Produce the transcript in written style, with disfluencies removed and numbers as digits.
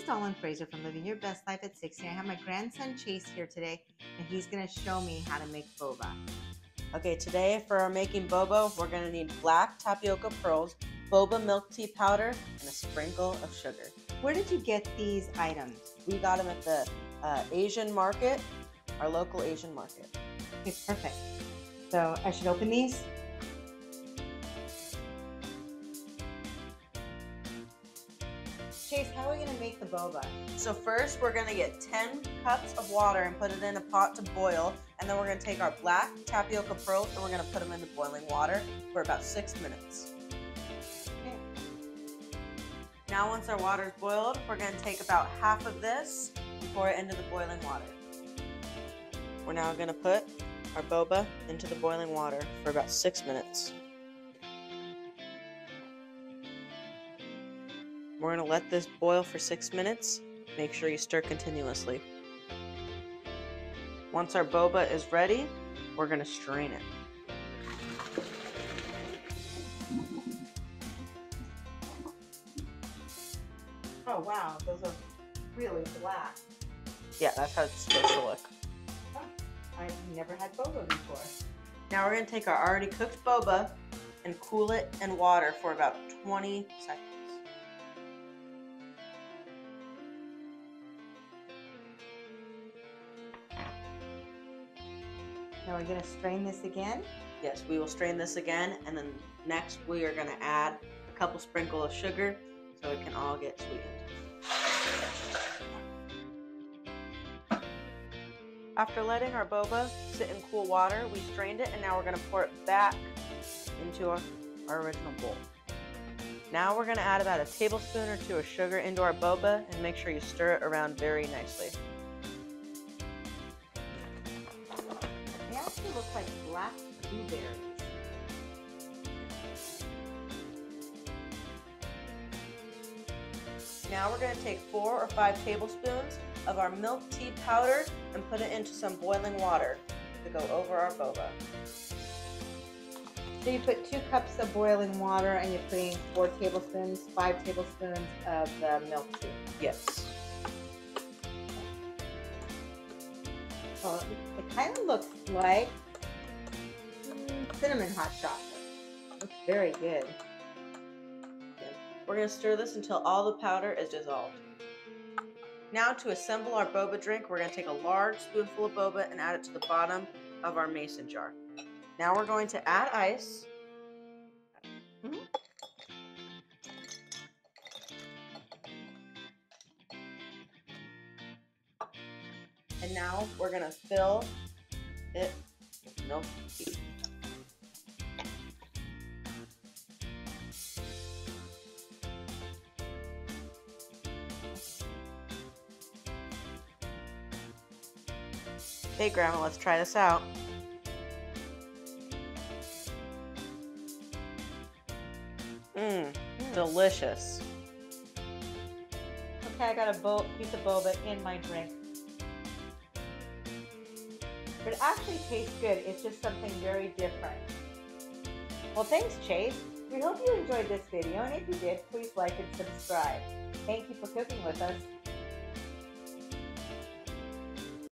Dawn Fraser from Living Your Best Life at 60. I have my grandson Chase here today, and he's going to show me how to make boba. Okay, today for making boba, we're going to need black tapioca pearls, boba milk tea powder, and a sprinkle of sugar. Where did you get these items? We got them at the Asian market, our local Asian market. Okay, perfect. So I should open these? Chase, how are we going to make the boba? So first we're going to get 10 cups of water and put it in a pot to boil, and then we're going to take our black tapioca pearls and we're going to put them into boiling water for about 6 minutes. Okay. Now once our water is boiled, we're going to take about half of this and pour it into the boiling water. We're now going to put our boba into the boiling water for about 6 minutes. We're going to let this boil for 6 minutes. Make sure you stir continuously. Once our boba is ready, we're going to strain it. Oh wow, those are really black. Yeah, that's how it's supposed to look. Oh, I've never had boba before. Now we're going to take our already cooked boba and cool it in water for about 20 seconds. Now we're going to strain this again? Yes, we will strain this again, and then next we are going to add a couple sprinkles of sugar so it can all get sweetened. After letting our boba sit in cool water, we strained it, and now we're going to pour it back into our original bowl. Now we're going to add about a tablespoon or two of sugar into our boba and make sure you stir it around very nicely. They actually look like black blueberries. Now we're going to take 4 or 5 tablespoons of our milk tea powder and put it into some boiling water to go over our boba. So you put 2 cups of boiling water and you're putting 4 tablespoons, 5 tablespoons of the milk tea. Yes. Well, it kind of looks like cinnamon hot chocolate. Looks very good. We're going to stir this until all the powder is dissolved. Now to assemble our boba drink, we're going to take a large spoonful of boba and add it to the bottom of our mason jar. Now we're going to add ice. And now we're going to fill it with milk tea. Hey Grandma, let's try this out. Delicious. Okay, I got a piece of boba in my drink. But it actually tastes good. It's just something very different. Well, thanks, Chase. We hope you enjoyed this video, and if you did, please like and subscribe. Thank you for cooking with us.